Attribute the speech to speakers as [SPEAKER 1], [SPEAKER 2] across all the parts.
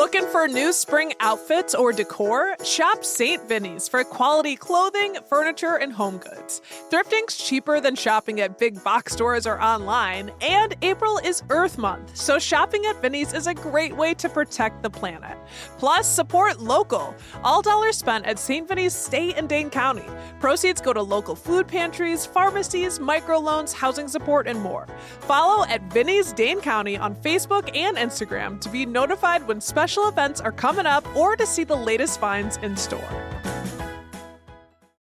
[SPEAKER 1] Looking for new spring outfits or decor? Shop St. Vinny's for quality clothing, furniture, and home goods. Thrifting's cheaper than shopping at big box stores or online, and April is Earth Month, so shopping at Vinny's is a great way to protect the planet. Plus, support local. All dollars spent at St. Vinny's stay in Dane County. Proceeds go to local food pantries, pharmacies, microloans, housing support, and more. Follow at Vinny's Dane County on Facebook and Instagram to be notified when special events are coming up or to see the latest finds in store.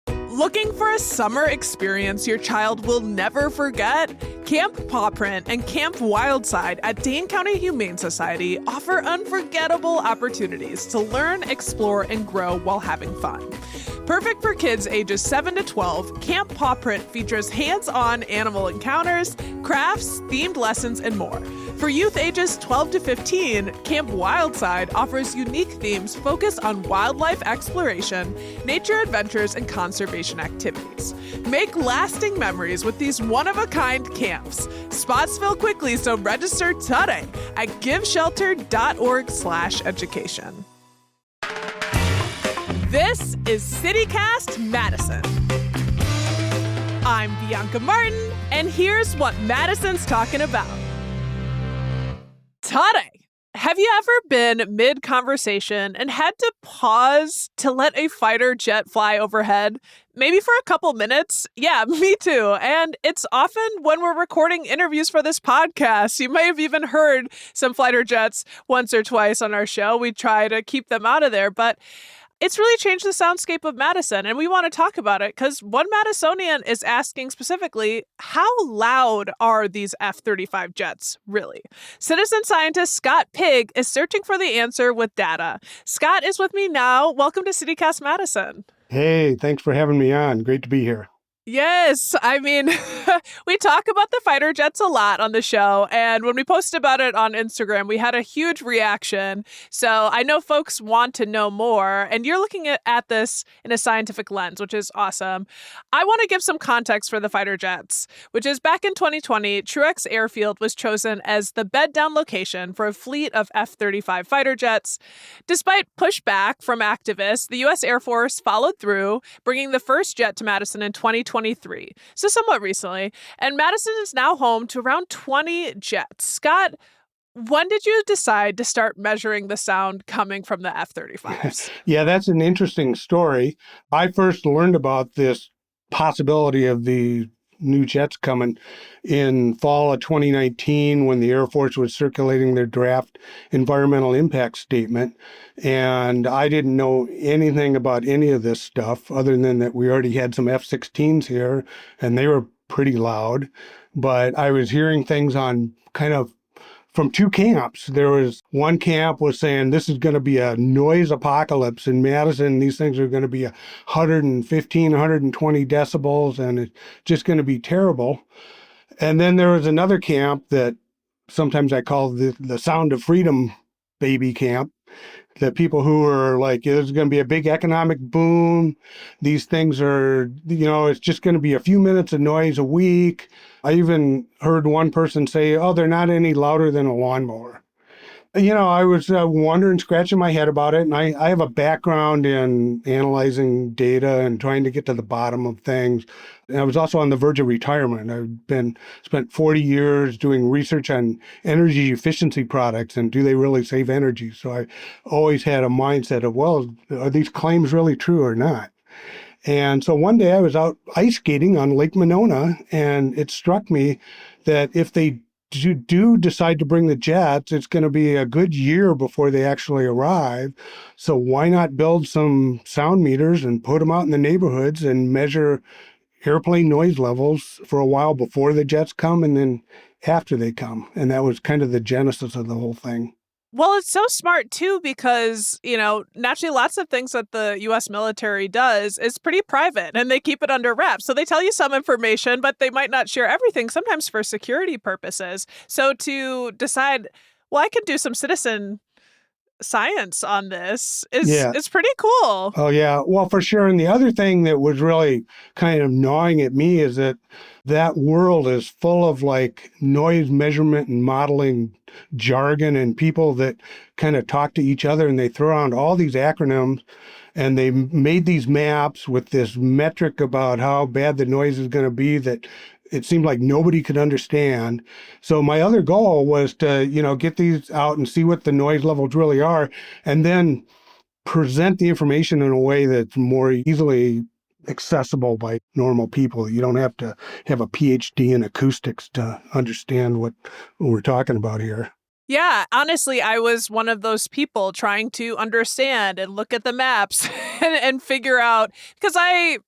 [SPEAKER 1] Looking for a summer experience your child will never forget? Camp Paw Print and Camp Wildside at Dane County Humane Society offer unforgettable opportunities to learn, explore, and grow while having fun. Perfect for kids ages 7 to 12, Camp Paw Print features hands-on animal encounters, crafts, themed lessons, and more. For youth ages 12 to 15, Camp Wildside offers unique themes focused on wildlife exploration, nature adventures, and conservation activities. Make lasting memories with these one-of-a-kind camps. Spots fill quickly, so register today at giveshelter.org/education. This is City Cast Madison. I'm Bianca Martin, and here's what Madison's talking about. Today, have you ever been mid-conversation and had to pause to let a fighter jet fly overhead? Maybe for a couple minutes? Yeah, me too. And it's often when we're recording interviews for this podcast. You may have even heard some fighter jets once or twice on our show. We try to keep them out of there, but it's really changed the soundscape of Madison, and we want to talk about it because one Madisonian is asking specifically, how loud are these F-35 jets, really? Citizen scientist Scott Pigg is searching for the answer with data. Scott is with me now. Welcome to City Cast Madison.
[SPEAKER 2] Hey, thanks for having me on. Great to be here.
[SPEAKER 1] Yes, I mean, we talk about the fighter jets a lot on the show, and when we posted about it on Instagram, we had a huge reaction. So I know folks want to know more, and you're looking at this in a scientific lens, which is awesome. I want to give some context for the fighter jets, which is back in 2020, Truex Airfield was chosen as the bed-down location for a fleet of F-35 fighter jets. Despite pushback from activists, the U.S. Air Force followed through, bringing the first jet to Madison in 2023, so somewhat recently, and Madison is now home to around 20 jets. Scott, when did you decide to start measuring the sound coming from the F-35s?
[SPEAKER 2] Yeah, that's an interesting story. I first learned about this possibility of the new jets coming in fall of 2019 when the Air Force was circulating their draft environmental impact statement. And I didn't know anything about any of this stuff other than that we already had some F-16s here and they were pretty loud. But I was hearing things on kind of from two camps. There was one camp was saying this is going to be a noise apocalypse in Madison. These things are going to be 115, 120 decibels, and it's just going to be terrible. And then there was another camp that sometimes I call the Sound of Freedom baby camp. The people who are like, there's going to be a big economic boom. These things are, it's just going to be a few minutes of noise a week. I even heard one person say, oh, they're not any louder than a lawnmower. I was wondering, scratching my head about it. And I have a background in analyzing data and trying to get to the bottom of things. And I was also on the verge of retirement. I've spent 40 years doing research on energy efficiency products and do they really save energy? So I always had a mindset of, well, are these claims really true or not? And so one day I was out ice skating on Lake Monona, and it struck me that if they do decide to bring the jets, it's going to be a good year before they actually arrive. So why not build some sound meters and put them out in the neighborhoods and measure airplane noise levels for a while before the jets come and then after they come? And that was kind of the genesis of the whole thing.
[SPEAKER 1] Well, it's so smart, too, because, naturally lots of things that the U.S. military does is pretty private and they keep it under wraps. So they tell you some information, but they might not share everything, sometimes for security purposes. So to decide, well, I could do some citizen science on this is
[SPEAKER 2] Yeah.
[SPEAKER 1] pretty cool.
[SPEAKER 2] Oh, yeah. Well, for sure. And the other thing that was really kind of gnawing at me is that that world is full of like noise measurement and modeling jargon and people that kind of talk to each other and they throw around all these acronyms and they made these maps with this metric about how bad the noise is going to be that it seemed like nobody could understand. So my other goal was to, get these out and see what the noise levels really are, and then present the information in a way that's more easily accessible by normal people. You don't have to have a PhD in acoustics to understand what we're talking about here.
[SPEAKER 1] Yeah, honestly, I was one of those people trying to understand and look at the maps and figure out because I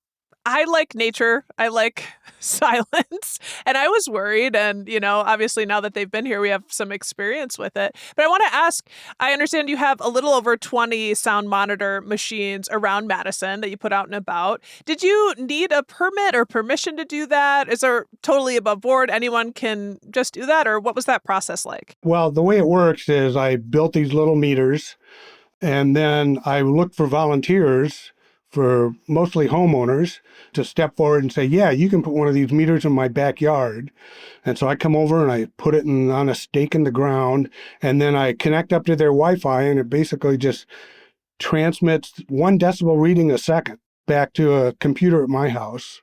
[SPEAKER 1] like nature. I like silence. And I was worried. And, obviously now that they've been here, we have some experience with it. But I want to ask, I understand you have a little over 20 sound monitor machines around Madison that you put out and about. Did you need a permit or permission to do that? Is there totally above board? Anyone can just do that? Or what was that process like?
[SPEAKER 2] Well, the way it works is I built these little meters and then I looked for volunteers, for mostly homeowners, to step forward and say, yeah, you can put one of these meters in my backyard. And so I come over and I put it on a stake in the ground, and then I connect up to their Wi-Fi, and it basically just transmits 1 decibel reading a second back to a computer at my house.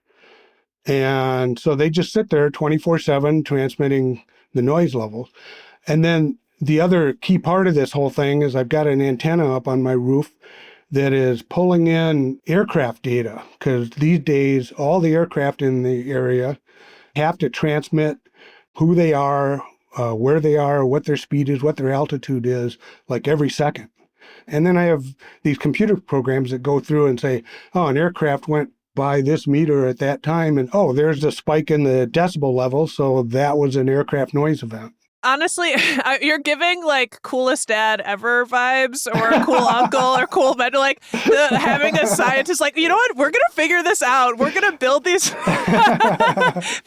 [SPEAKER 2] And so they just sit there 24/7 transmitting the noise levels. And then the other key part of this whole thing is I've got an antenna up on my roof that is pulling in aircraft data, because these days all the aircraft in the area have to transmit who they are, where they are, what their speed is, what their altitude is, like every second. And then I have these computer programs that go through and say, oh, an aircraft went by this meter at that time, and oh, there's a spike in the decibel level, so that was an aircraft noise event.
[SPEAKER 1] Honestly, you're giving like coolest dad ever vibes, or a cool uncle or cool mentor, like having a scientist like, you know what, we're going to figure this out. We're going to build these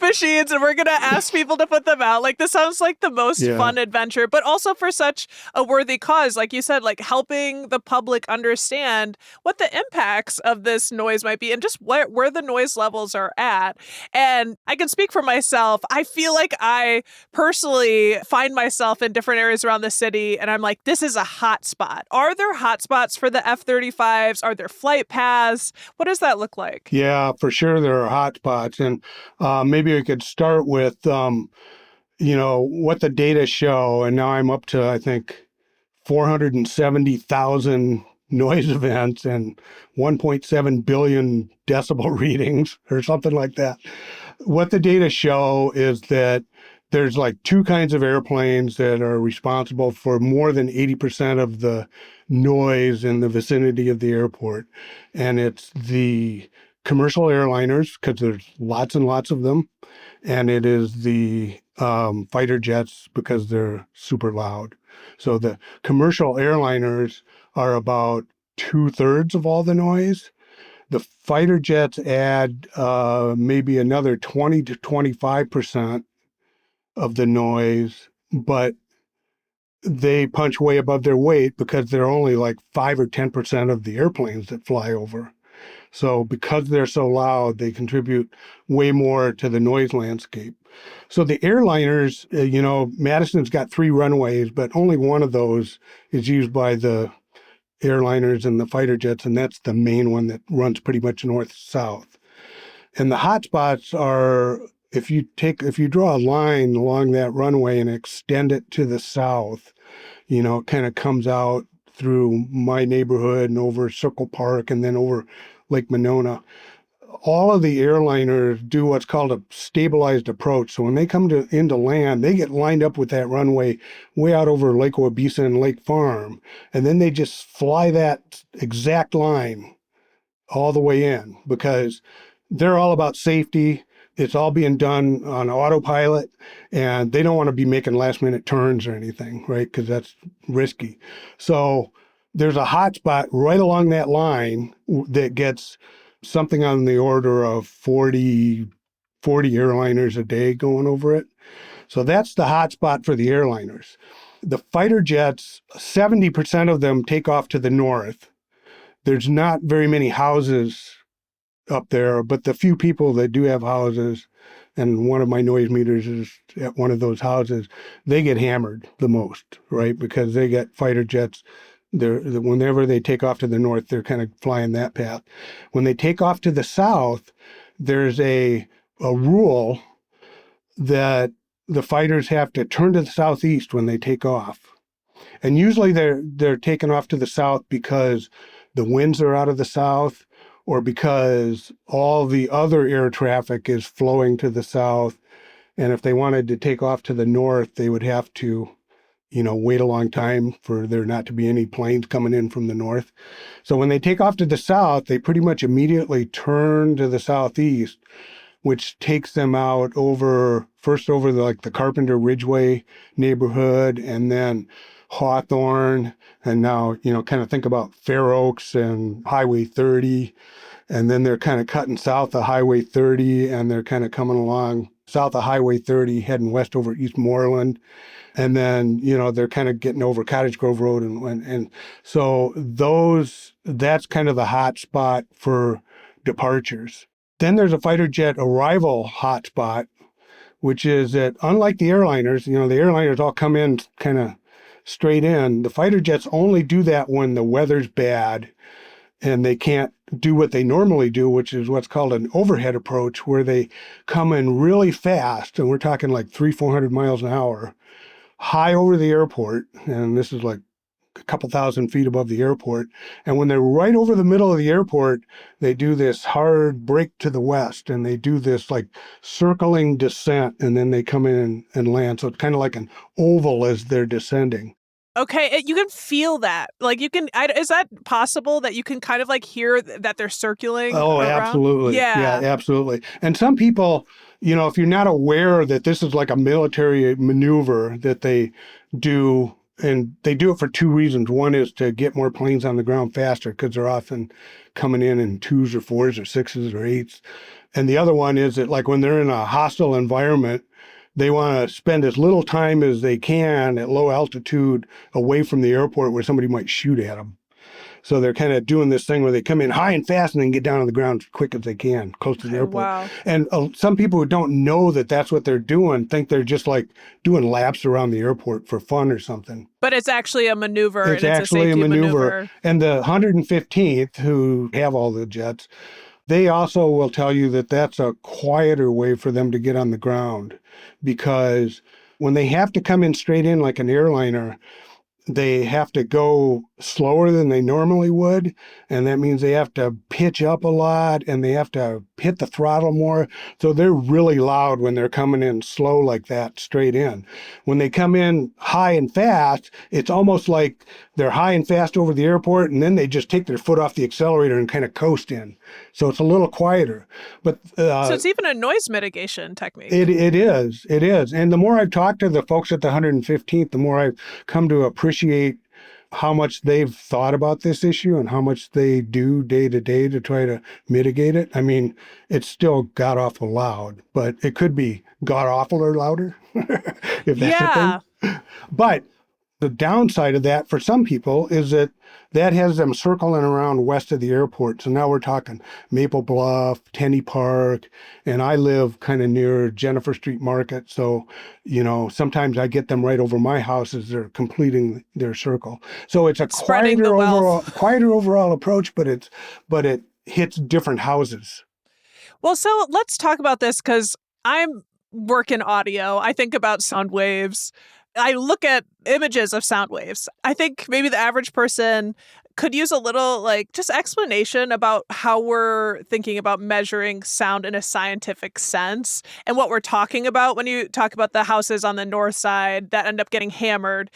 [SPEAKER 1] machines and we're going to ask people to put them out. Like, this sounds like the most fun adventure, but also for such a worthy cause. Like you said, like helping the public understand what the impacts of this noise might be and just where the noise levels are at. And I can speak for myself. I feel like I personally find myself in different areas around the city and I'm like, this is a hot spot. Are there hot spots for the F-35s? Are there flight paths? What does that look like?
[SPEAKER 2] Yeah, for sure there are hot spots. And maybe we could start with, what the data show. And now I'm up to, I think, 470,000 noise events and 1.7 billion decibel readings or something like that. What the data show is that there's like two kinds of airplanes that are responsible for more than 80% of the noise in the vicinity of the airport. And it's the commercial airliners, because there's lots and lots of them. And it is the fighter jets, because they're super loud. So the commercial airliners are about 2/3 of all the noise. The fighter jets add maybe another 20 to 25% of the noise, but they punch way above their weight because they're only like 5 or 10% of the airplanes that fly over. So because they're so loud, they contribute way more to the noise landscape. So the airliners, Madison's got 3 runways, but only one of those is used by the airliners and the fighter jets, and that's the main one that runs pretty much north-south. And the hot spots are, if you draw a line along that runway and extend it to the south, it kind of comes out through my neighborhood and over Circle Park and then over Lake Monona. All of the airliners do what's called a stabilized approach. So when they come into land, they get lined up with that runway way out over Lake Wabisa and Lake Farm. And then they just fly that exact line all the way in, because they're all about safety. It's all being done on autopilot, and they don't want to be making last minute turns or anything, right? Because that's risky. So there's a hot spot right along that line that gets something on the order of 40 airliners a day going over it. So that's the hot spot for the airliners. The fighter jets, 70% of them take off to the north. There's not very many houses up there, but the few people that do have houses, and one of my noise meters is at one of those houses, they get hammered the most, right? Because they get fighter jets. Whenever they take off to the north, they're kind of flying that path. When they take off to the south, there's a rule that the fighters have to turn to the southeast when they take off. And usually they're taken off to the south because the winds are out of the south, or because all the other air traffic is flowing to the south. And if they wanted to take off to the north, they would have to, wait a long time for there not to be any planes coming in from the north. So when they take off to the south, they pretty much immediately turn to the southeast, which takes them out first over the Carpenter Ridgeway neighborhood, and then Hawthorne, and now, kind of think about Fair Oaks and Highway 30. And then they're kind of cutting south of Highway 30, and they're kind of coming along south of Highway 30, heading west over Eastmoreland. And then, they're kind of getting over Cottage Grove Road. And so that's kind of the hot spot for departures. Then there's a fighter jet arrival hotspot, which is that unlike the airliners, the airliners all come in kind of straight in. The fighter jets only do that when the weather's bad and they can't do what they normally do, which is what's called an overhead approach, where they come in really fast, and we're talking like 300-400 miles an hour, high over the airport. And this is like a couple thousand feet above the airport. And when they're right over the middle of the airport, they do this hard break to the west, and they do this like circling descent, and then they come in and land. So it's kind of like an oval as they're descending.
[SPEAKER 1] Okay, you can feel that. Like is that possible that you can kind of like hear that they're circling?
[SPEAKER 2] Oh,
[SPEAKER 1] around?
[SPEAKER 2] Absolutely.
[SPEAKER 1] Yeah,
[SPEAKER 2] absolutely. And some people, if you're not aware that this is like a military maneuver that they do, and they do it for two reasons. One is to get more planes on the ground faster, because they're often coming in twos or fours or sixes or eights. And the other one is that, like, when they're in a hostile environment, they want to spend as little time as they can at low altitude away from the airport where somebody might shoot at them. So they're kind of doing this thing where they come in high and fast and then get down on the ground as quick as they can, close to the airport.
[SPEAKER 1] Wow.
[SPEAKER 2] And some people who don't know that that's what they're doing think they're just like doing laps around the airport for fun or something.
[SPEAKER 1] But it's actually a maneuver.
[SPEAKER 2] It's actually a maneuver. And the 115th, who have all the jets, they also will tell you that that's a quieter way for them to get on the ground, because when they have to come in straight in like an airliner, they have to go slower than they normally would. And that means they have to pitch up a lot, and they have to hit the throttle more. So they're really loud when they're coming in slow like that, straight in. When they come in high and fast, it's almost like they're high and fast over the airport, and then they just take their foot off the accelerator and kind of coast in. So it's a little quieter. But
[SPEAKER 1] so it's even a noise mitigation technique.
[SPEAKER 2] It is. And the more I've talked to the folks at the 115th, the more I've come to appreciate how much they've thought about this issue and how much they do day to day to try to mitigate it. I mean, it's still god awful loud, but it could be god awful or louder, if that's a thing. But the downside of that for some people is that has them circling around west of the airport. So now we're talking Maple Bluff, Tenney Park, and I live kind of near Jennifer Street Market. So, sometimes I get them right over my house as they're completing their circle. So it's a quieter overall approach, but it hits different houses.
[SPEAKER 1] Well, so let's talk about this, because I'm working audio. I think about sound waves. I look at images of sound waves. I think maybe the average person could use a little just explanation about how we're thinking about measuring sound in a scientific sense, and what we're talking about when you talk about the houses on the north side that end up getting hammered.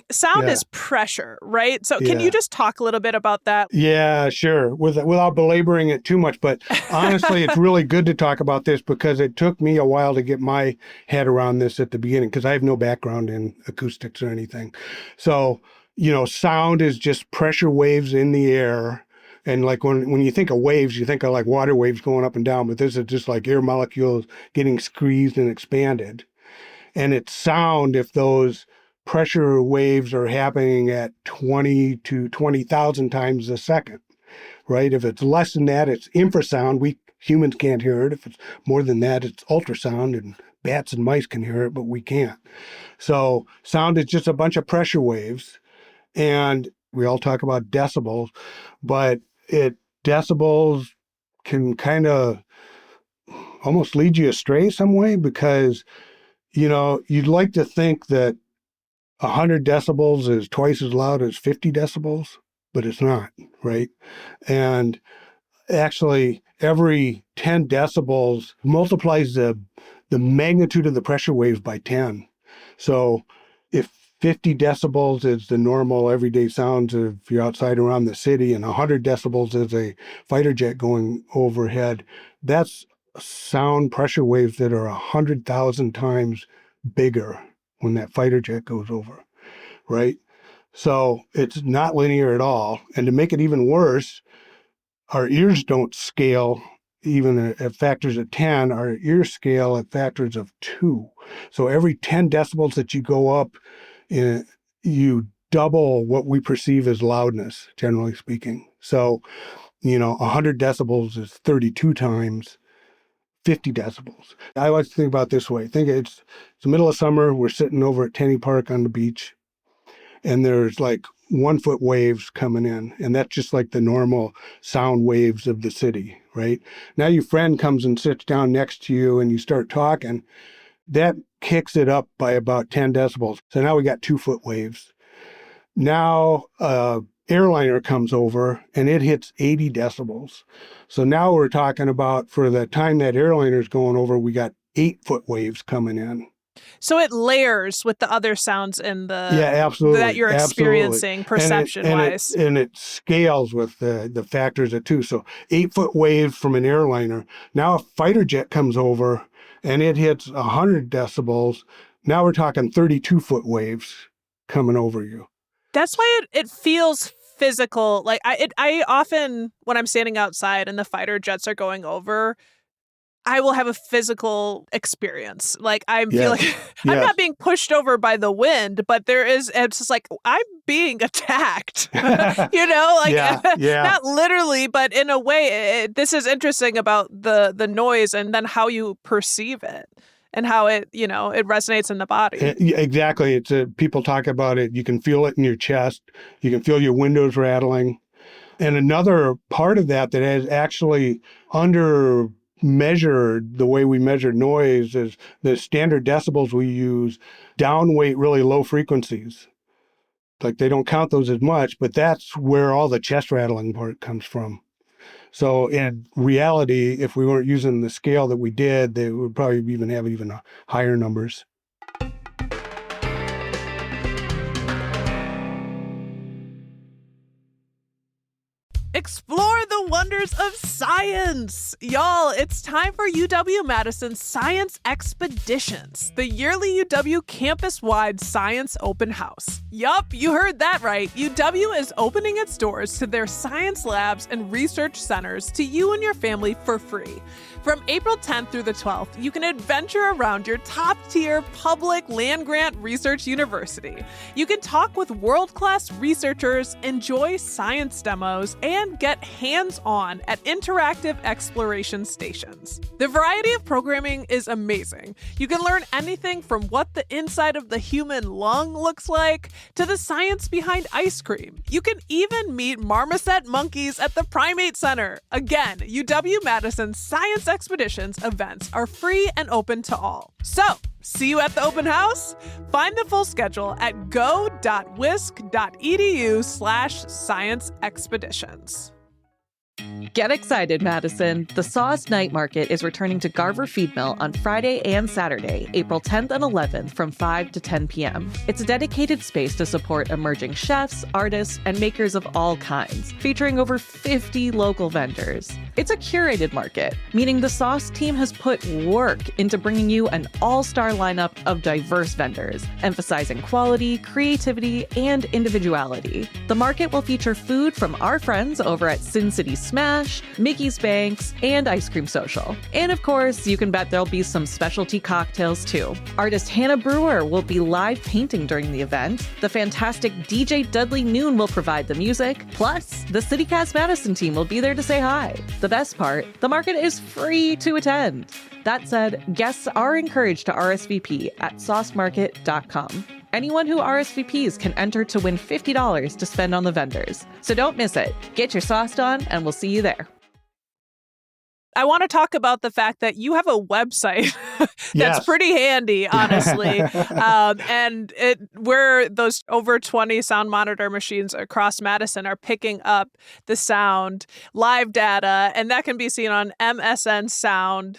[SPEAKER 1] Sound is pressure, right? So can you just talk a little bit about that?
[SPEAKER 2] Yeah, sure. Without belaboring it too much, but honestly, it's really good to talk about this, because it took me a while to get my head around this at the beginning, because I have no background in acoustics or anything. So, sound is just pressure waves in the air. And like when you think of waves, you think of like water waves going up and down, but this is just like air molecules getting squeezed and expanded. And it's sound if those pressure waves are happening at 20 to 20,000 times a second, right? If it's less than that, it's infrasound. Humans can't hear it. If it's more than that, it's ultrasound, and bats and mice can hear it, but we can't. So sound is just a bunch of pressure waves. And we all talk about decibels, but decibels can kind of almost lead you astray some way, because, you'd like to think that 100 decibels is twice as loud as 50 decibels, but it's not, right? And actually, every 10 decibels multiplies the magnitude of the pressure waves by 10. So if 50 decibels is the normal everyday sounds if you're outside around the city, and 100 decibels is a fighter jet going overhead, that's sound pressure waves that are 100,000 times bigger when that fighter jet goes over, right? So it's not linear at all. And to make it even worse, our ears don't scale even at factors of 10. Our ears scale at factors of 2. So every 10 decibels that you go up, you double what we perceive as loudness, generally speaking. So, 100 decibels is 32 times 50 decibels. I like to think about it this way. Think it's the middle of summer. We're sitting over at Tenney Park on the beach, and there's like 1 foot waves coming in. And that's just like the normal sound waves of the city, right? Now your friend comes and sits down next to you and you start talking. That kicks it up by about 10 decibels. So now we got 2 foot waves. Now airliner comes over and it hits 80 decibels. So now we're talking about, for the time that airliner's going over, we got 8 foot waves coming in.
[SPEAKER 1] So it layers with the other sounds in
[SPEAKER 2] absolutely,
[SPEAKER 1] that you're experiencing perception-wise.
[SPEAKER 2] And it scales with the factors of 2. So 8 foot wave from an airliner. Now a fighter jet comes over and it hits 100 decibels. Now we're talking 32 foot waves coming over you.
[SPEAKER 1] That's why it feels physical. Like I often, when I'm standing outside and the fighter jets are going over, I will have a physical experience. Like I feel like I'm not being pushed over by the wind, but it's just like I'm being attacked, not literally, but in a way. This is interesting about the noise and then how you perceive it and how it resonates in the body.
[SPEAKER 2] Exactly. People talk about it. You can feel it in your chest. You can feel your windows rattling. And another part of that is actually measured the way we measure noise is the standard decibels we use downweight really low frequencies. Like they don't count those as much, but that's where all the chest rattling part comes from. So in reality, if we weren't using the scale that we did, they would probably have higher numbers.
[SPEAKER 1] Explore the wonders of science! Y'all, it's time for UW-Madison Science Expeditions, the yearly UW campus-wide science open house. Yup, you heard that right. UW is opening its doors to their science labs and research centers to you and your family for free. From April 10th through the 12th, you can adventure around your top-tier public land-grant research university. You can talk with world-class researchers, enjoy science demos, and get hands-on at interactive exploration stations. The variety of programming is amazing. You can learn anything from what the inside of the human lung looks like to the science behind ice cream. You can even meet marmoset monkeys at the Primate Center. Again, UW-Madison Science Expeditions events are free and open to all. So, see you at the open house? Find the full schedule at go.wisc.edu/science expeditions.
[SPEAKER 3] Get excited, Madison. The Sauce Night Market is returning to Garver Feed Mill on Friday and Saturday, April 10th and 11th from 5 to 10 p.m. It's a dedicated space to support emerging chefs, artists, and makers of all kinds, featuring over 50 local vendors. It's a curated market, meaning the Sauce team has put work into bringing you an all-star lineup of diverse vendors, emphasizing quality, creativity, and individuality. The market will feature food from our friends over at Sin City Smash, Mickey's Banks, and Ice Cream Social. And of course, you can bet there'll be some specialty cocktails too. Artist Hannah Brewer will be live painting during the event. The fantastic DJ Dudley Noon will provide the music. Plus, the City Cast Madison team will be there to say hi. The best part, the market is free to attend. That said, guests are encouraged to RSVP at saucemarket.com. Anyone who RSVPs can enter to win $50 to spend on the vendors. So don't miss it. Get your sauced on, and we'll see you there.
[SPEAKER 1] I want to talk about the fact that you have a website that's
[SPEAKER 2] Yes.
[SPEAKER 1] pretty handy, honestly. And where those over 20 sound monitor machines across Madison are picking up the sound, live data, and that can be seen on msnsound.com.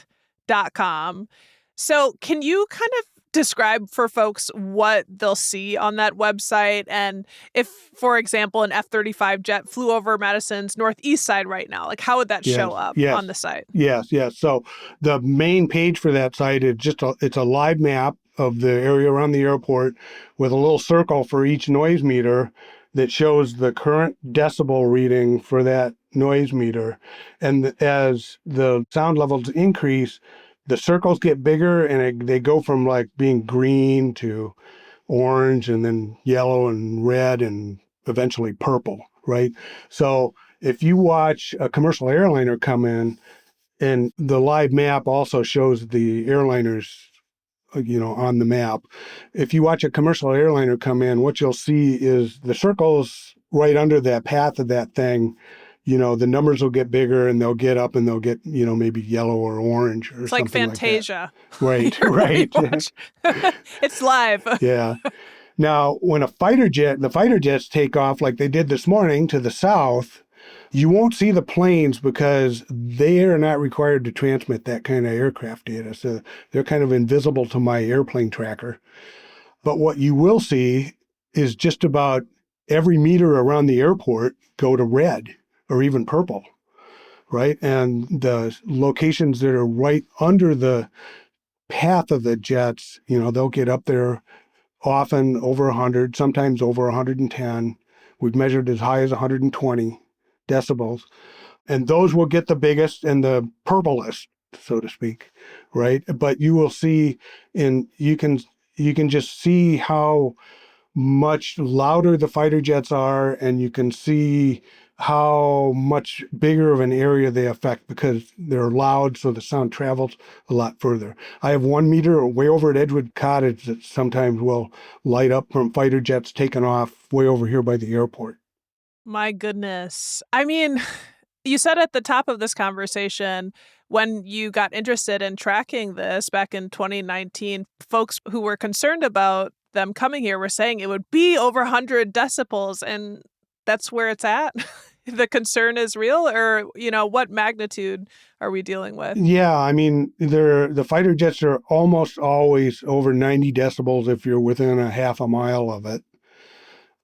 [SPEAKER 1] So can you kind of describe for folks what they'll see on that website? And if, for example, an F-35 jet flew over Madison's northeast side right now, like how would that show up on the site?
[SPEAKER 2] Yes. So the main page for that site is it's a live map of the area around the airport with a little circle for each noise meter that shows the current decibel reading for that noise meter. And as the sound levels increase, the circles get bigger and they go from like being green to orange and then yellow and red and eventually purple, right? So if you watch a commercial airliner come in, and the live map also shows the airliners, on the map. If you watch a commercial airliner come in, what you'll see is the circles right under that path of that thing. The numbers will get bigger and they'll get up and they'll get, maybe yellow or orange or
[SPEAKER 1] it's
[SPEAKER 2] something
[SPEAKER 1] like Fantasia.
[SPEAKER 2] Like that. Right.
[SPEAKER 1] It's live.
[SPEAKER 2] Yeah. Now, when the fighter jets take off like they did this morning to the south, you won't see the planes because they are not required to transmit that kind of aircraft data. So they're kind of invisible to my airplane tracker. But what you will see is just about every meter around the airport go to red or even purple, right? And the locations that are right under the path of the jets, they'll get up there often over 100, sometimes over 110. We've measured as high as 120 decibels. And those will get the biggest and the purplest, so to speak, right? But you will see, and you can just see how much louder the fighter jets are, and you can see how much bigger of an area they affect because they're loud, so the sound travels a lot further. I have one meter way over at Edgewood Cottage that sometimes will light up from fighter jets taking off way over here by the airport.
[SPEAKER 1] My goodness. I mean, you said at the top of this conversation, when you got interested in tracking this back in 2019, folks who were concerned about them coming here were saying it would be over 100 decibels, and that's where it's at. The concern is real, or, what magnitude are we dealing with?
[SPEAKER 2] Yeah, I mean, the fighter jets are almost always over 90 decibels if you're within a half a mile of it.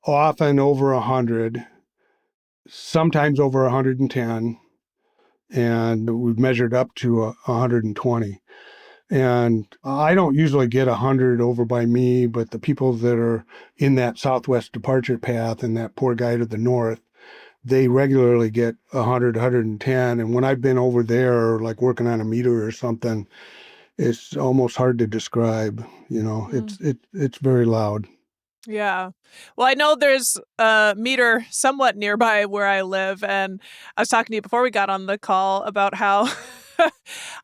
[SPEAKER 2] Often over 100, sometimes over 110, and we've measured up to 120. And I don't usually get 100 over by me, but the people that are in that southwest departure path and that poor guy to the north, they regularly get 100, 110. And when I've been over there, like working on a meter or something, it's almost hard to describe. It's very loud.
[SPEAKER 1] Yeah. Well, I know there's a meter somewhat nearby where I live, and I was talking to you before we got on the call about how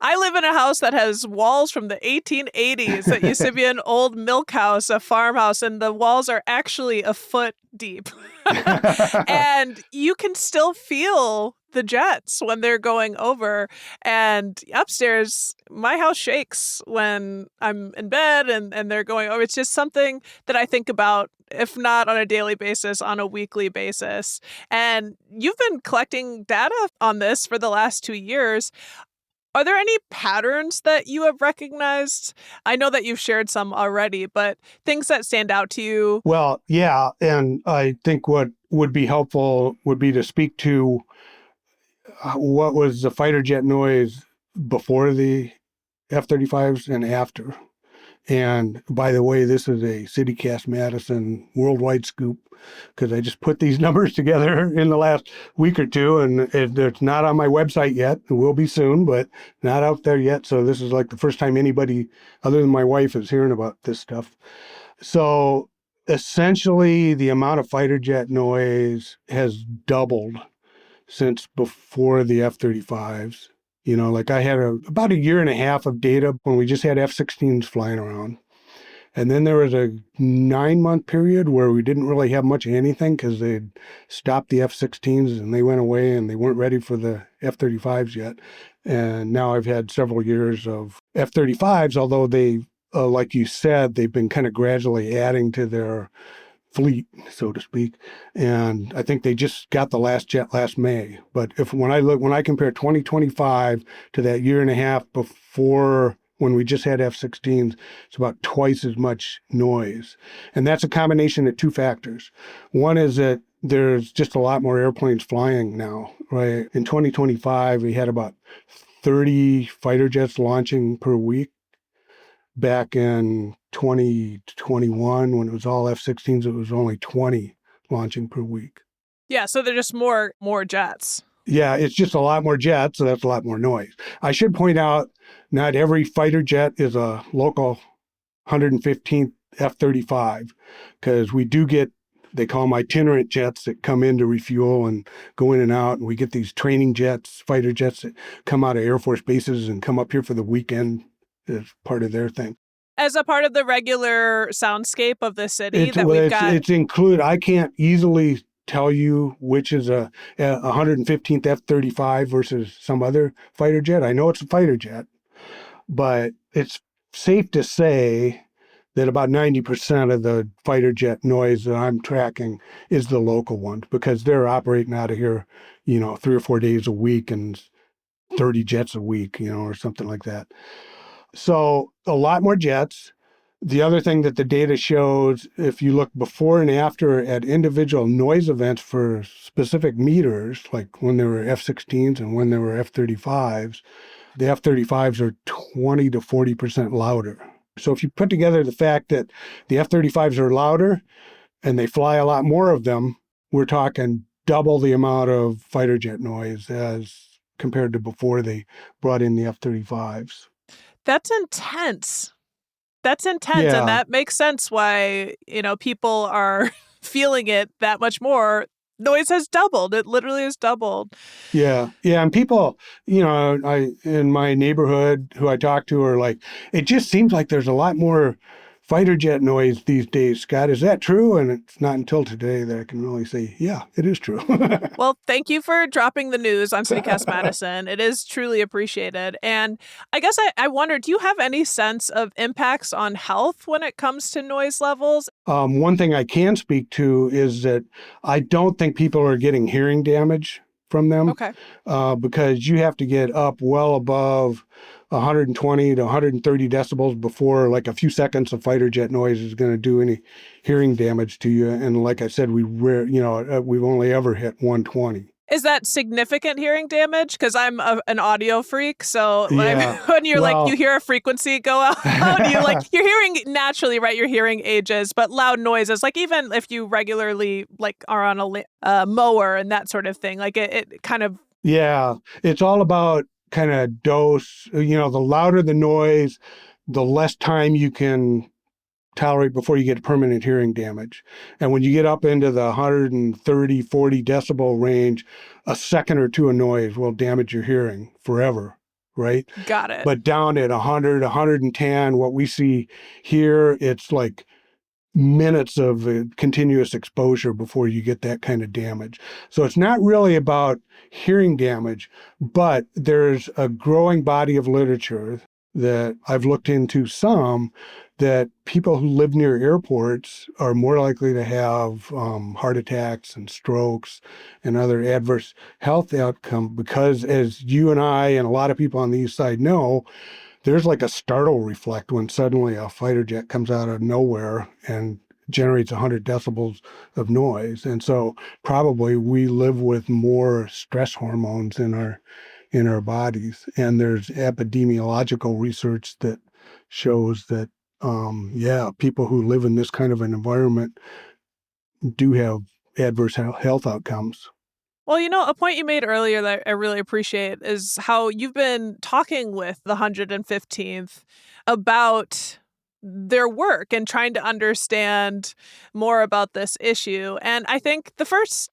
[SPEAKER 1] I live in a house that has walls from the 1880s that used to be an old milk house, a farmhouse, and the walls are actually a foot deep. And you can still feel the jets when they're going over. And upstairs, my house shakes when I'm in bed and they're going over. It's just something that I think about, if not on a daily basis, on a weekly basis. And you've been collecting data on this for the last 2 years. Are there any patterns that you have recognized? I know that you've shared some already, but things that stand out to you?
[SPEAKER 2] Well, yeah. And I think what would be helpful would be to speak to what was the fighter jet noise before the F-35s and after. And by the way, this is a City Cast Madison worldwide scoop because I just put these numbers together in the last week or two, and it's not on my website yet. It will be soon, but not out there yet. So this is like the first time anybody other than my wife is hearing about this stuff. So essentially, the amount of fighter jet noise has doubled since before the F-35s. Like I had about a year and a half of data when we just had F-16s flying around. And then there was a 9-month period where we didn't really have much of anything because they'd stopped the F-16s and they went away and they weren't ready for the F-35s yet. And now I've had several years of F-35s, although they, like you said, they've been kind of gradually adding to their fleet, so to speak. And I think they just got the last jet last May. But when I compare 2025 to that year and a half before when we just had F-16s, it's about twice as much noise. And that's a combination of two factors. One is that there's just a lot more airplanes flying now, right? In 2025, we had about 30 fighter jets launching per week. Back in 2021, when it was all F-16s, it was only 20 launching per week.
[SPEAKER 1] Yeah, so they're just more jets.
[SPEAKER 2] Yeah, it's just a lot more jets, so that's a lot more noise. I should point out, not every fighter jet is a local 115th F-35, because we do get, they call them itinerant jets that come in to refuel and go in and out, and we get these training jets, fighter jets that come out of Air Force bases and come up here for the weekend as part of their thing.
[SPEAKER 1] As a part of the regular soundscape of the city
[SPEAKER 2] It's included. I can't easily tell you which is a 115th F-35 versus some other fighter jet. I know it's a fighter jet, but it's safe to say that about 90% of the fighter jet noise that I'm tracking is the local ones because they're operating out of here, 3 or 4 days a week and 30 jets a week, or something like that. So a lot more jets. The other thing that the data shows, if you look before and after at individual noise events for specific meters, like when there were F-16s and when there were F-35s, the F-35s are 20 to 40% louder. So if you put together the fact that the F-35s are louder and they fly a lot more of them, we're talking double the amount of fighter jet noise as compared to before they brought in the F-35s.
[SPEAKER 1] That's intense. Yeah. And that makes sense why, people are feeling it that much more. Noise has doubled. It literally has doubled.
[SPEAKER 2] Yeah. And people, in my neighborhood who I talk to are like, it just seems like there's a lot more fighter jet noise these days, Scott. Is that true? And it's not until today that I can really say, yeah, it is true.
[SPEAKER 1] Well, thank you for dropping the news on City Cast Madison. It is truly appreciated. And I guess I wonder, do you have any sense of impacts on health when it comes to noise levels?
[SPEAKER 2] One thing I can speak to is that I don't think people are getting hearing damage from them.
[SPEAKER 1] Okay.
[SPEAKER 2] Because you have to get up well above 120 to 130 decibels before like a few seconds of fighter jet noise is going to do any hearing damage to you. And like I said, we've only ever hit 120.
[SPEAKER 1] Is that significant hearing damage? Because I'm an audio freak, so when you're you hear a frequency go out, you're hearing naturally, right? Your hearing ages, but loud noises, like even if you regularly are on a mower and that sort of thing, it kind of.
[SPEAKER 2] Yeah, it's all about kind of dose. The louder the noise, the less time you can tolerate before you get permanent hearing damage. And when you get up into the 130, 40 decibel range, a second or two of noise will damage your hearing forever, right?
[SPEAKER 1] Got it.
[SPEAKER 2] But down at 100, 110, what we see here, it's like minutes of continuous exposure before you get that kind of damage. So it's not really about hearing damage, but there's a growing body of literature that I've looked into some that people who live near airports are more likely to have heart attacks and strokes and other adverse health outcomes because, as you and I and a lot of people on the east side know, there's like a startle reflect when suddenly a fighter jet comes out of nowhere and generates 100 decibels of noise. And so probably we live with more stress hormones in our bodies. And there's epidemiological research that shows that People who live in this kind of an environment do have adverse health outcomes.
[SPEAKER 1] Well, a point you made earlier that I really appreciate is how you've been talking with the 115th about their work and trying to understand more about this issue. And I think the first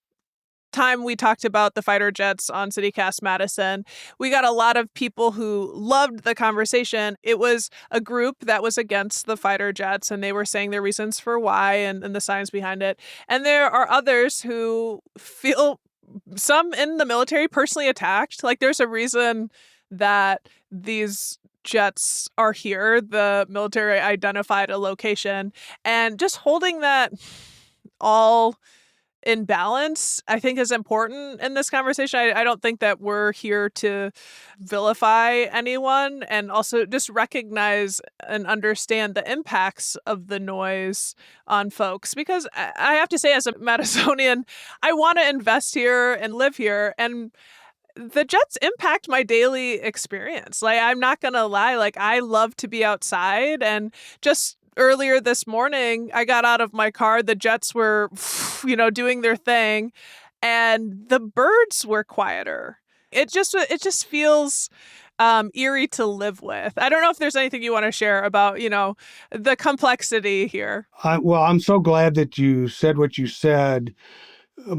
[SPEAKER 1] time we talked about the fighter jets on City Cast Madison, we got a lot of people who loved the conversation. It was a group that was against the fighter jets, and they were saying their reasons for why and the science behind it. And there are others who feel, some in the military, personally attacked. Like, there's a reason that these jets are here. The military identified a location, and just holding that all in balance, I think, is important in this conversation. I don't think that we're here to vilify anyone, and also just recognize and understand the impacts of the noise on folks. Because I have to say, as a Madisonian, I want to invest here and live here, and the jets impact my daily experience. Like, I'm not going to lie. Like, I love to be outside, and just earlier this morning, I got out of my car. The jets were, doing their thing, and the birds were quieter. It just feels eerie to live with. I don't know if there's anything you want to share about, the complexity here.
[SPEAKER 2] I'm so glad that you said what you said,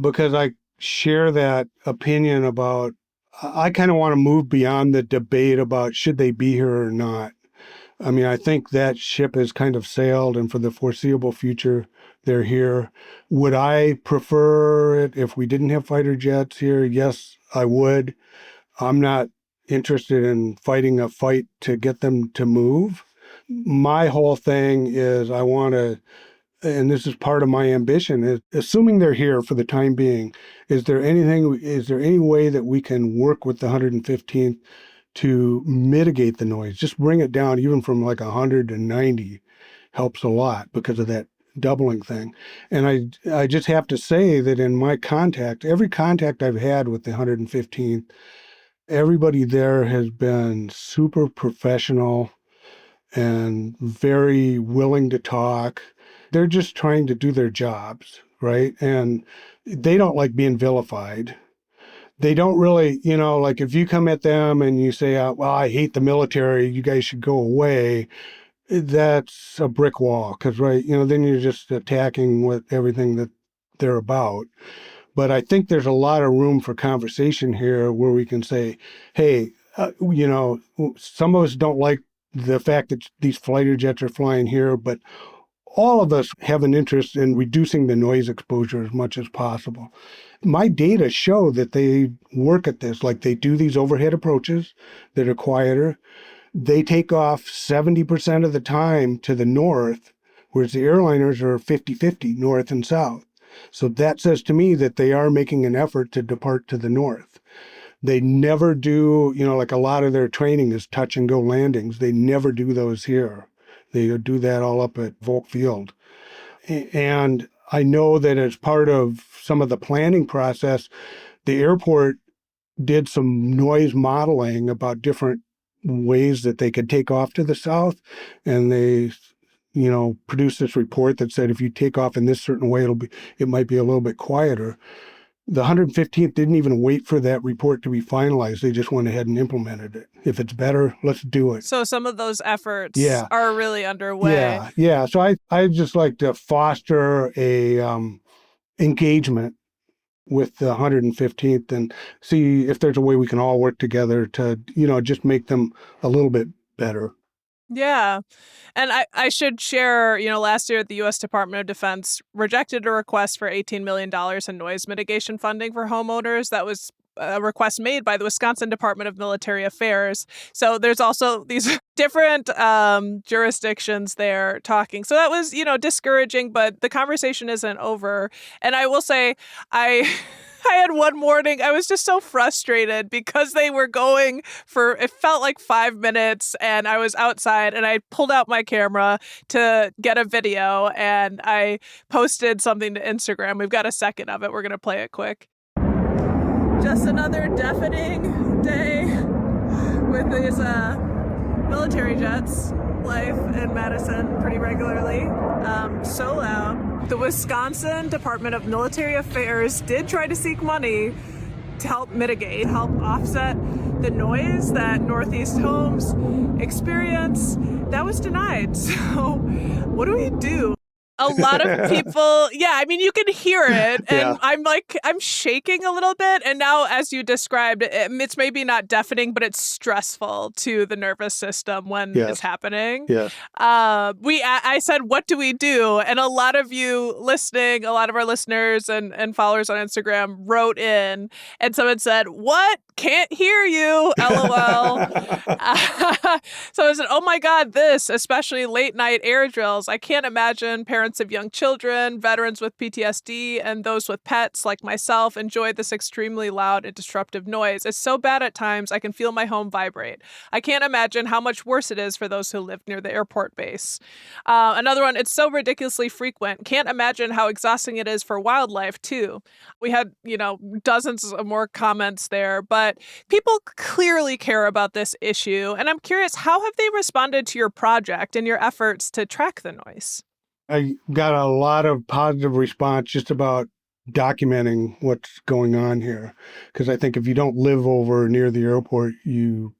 [SPEAKER 2] because I share that opinion about, I kind of want to move beyond the debate about should they be here or not. I mean, I think that ship has kind of sailed, and for the foreseeable future, they're here. Would I prefer it if we didn't have fighter jets here? Yes, I would. I'm not interested in fighting a fight to get them to move. My whole thing is I want to, and this is part of my ambition, is assuming they're here for the time being, is there any way that we can work with the 115th to mitigate the noise? Just bring it down even from like 100 to 90 helps a lot because of that doubling thing. And I just have to say that in my every contact I've had with the 115th, everybody there has been super professional and very willing to talk. They're just trying to do their jobs, right? And they don't like being vilified. They don't really, like if you come at them and you say, well, I hate the military, you guys should go away, that's a brick wall, because, right, then you're just attacking with everything that they're about. But I think there's a lot of room for conversation here where we can say, hey, some of us don't like the fact that these fighter jets are flying here, but all of us have an interest in reducing the noise exposure as much as possible. My data show that they work at this, like they do these overhead approaches that are quieter. They take off 70% of the time to the north, whereas the airliners are 50-50 north and south. So that says to me that they are making an effort to depart to the north. They never do, like a lot of their training is touch and go landings. They never do those here. They do that all up at Volk Field. And I know that as part of some of the planning process, the airport did some noise modeling about different ways that they could take off to the south. And they, produced this report that said if you take off in this certain way, it might be a little bit quieter. The 115th didn't even wait for that report to be finalized. They just went ahead and implemented it. If it's better, let's do it.
[SPEAKER 1] So some of those efforts are really underway.
[SPEAKER 2] Yeah. So I just like to foster a engagement with the 115th and see if there's a way we can all work together to, just make them a little bit better.
[SPEAKER 1] Yeah. And I should share, last year the U.S. Department of Defense rejected a request for $18 million in noise mitigation funding for homeowners. That was a request made by the Wisconsin Department of Military Affairs. So there's also these different jurisdictions there talking. So that was, discouraging, but the conversation isn't over. And I will say, I had one morning, I was just so frustrated because they were going for, it felt like 5 minutes, and I was outside and I pulled out my camera to get a video and I posted something to Instagram. We've got a second of it. We're going to play it quick. Just another deafening day with these military jets life in Madison pretty regularly. So loud. The Wisconsin Department of Military Affairs did try to seek money to help offset the noise that Northeast homes experience. That was denied. So what do we do? A lot of people, you can hear it, and I'm shaking a little bit. And now, as you described, it's maybe not deafening, but it's stressful to the nervous system when it's happening.
[SPEAKER 2] Yes.
[SPEAKER 1] I said, what do we do? And a lot of you listening, a lot of our listeners and followers on Instagram wrote in, and someone said, what? Can't hear you, LOL. So I said, oh my God, this, especially late night air drills. I can't imagine parents of young children, veterans with PTSD, and those with pets like myself enjoy this extremely loud and disruptive noise. It's so bad at times, I can feel my home vibrate. I can't imagine how much worse it is for those who live near the airport base. Another one, it's so ridiculously frequent. Can't imagine how exhausting it is for wildlife, too. We had, dozens of more comments there, but people clearly care about this issue. And I'm curious, how have they responded to your project and your efforts to track the noise?
[SPEAKER 2] I got a lot of positive response just about documenting what's going on here. Because I think if you don't live over near the airport, you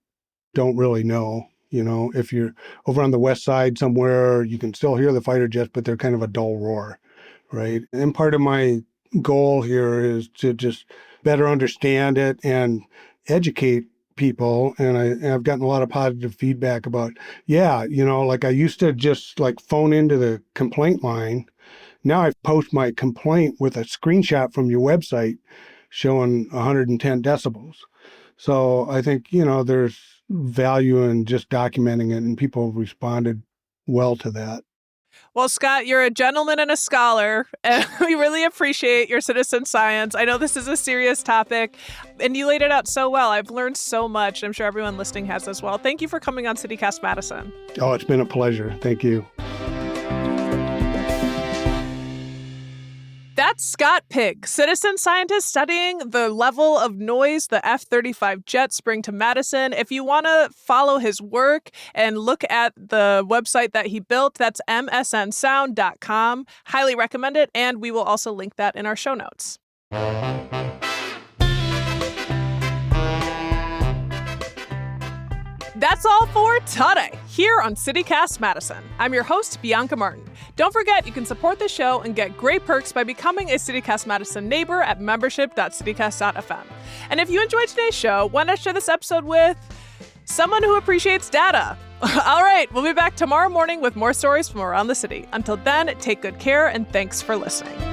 [SPEAKER 2] don't really know. If you're over on the west side somewhere, you can still hear the fighter jets, but they're kind of a dull roar, right? And part of my goal here is to just better understand it and educate people. And I've gotten a lot of positive feedback about, I used to just phone into the complaint line. Now I post my complaint with a screenshot from your website showing 110 decibels. So I think, there's value in just documenting it, and people have responded well to that.
[SPEAKER 1] Well, Scott, you're a gentleman and a scholar, and we really appreciate your citizen science. I know this is a serious topic, and you laid it out so well. I've learned so much. I'm sure everyone listening has as well. Thank you for coming on City Cast Madison.
[SPEAKER 2] Oh, it's been a pleasure. Thank you.
[SPEAKER 1] That's Scott Pigg, citizen scientist studying the level of noise the F-35 jets bring to Madison. If you want to follow his work and look at the website that he built, that's msnsound.com. Highly recommend it, and we will also link that in our show notes. That's all for today here on City Cast Madison. I'm your host, Bianca Martin. Don't forget, you can support the show and get great perks by becoming a City Cast Madison neighbor at membership.citycast.fm. And if you enjoyed today's show, why not share this episode with someone who appreciates data? All right, we'll be back tomorrow morning with more stories from around the city. Until then, take good care and thanks for listening.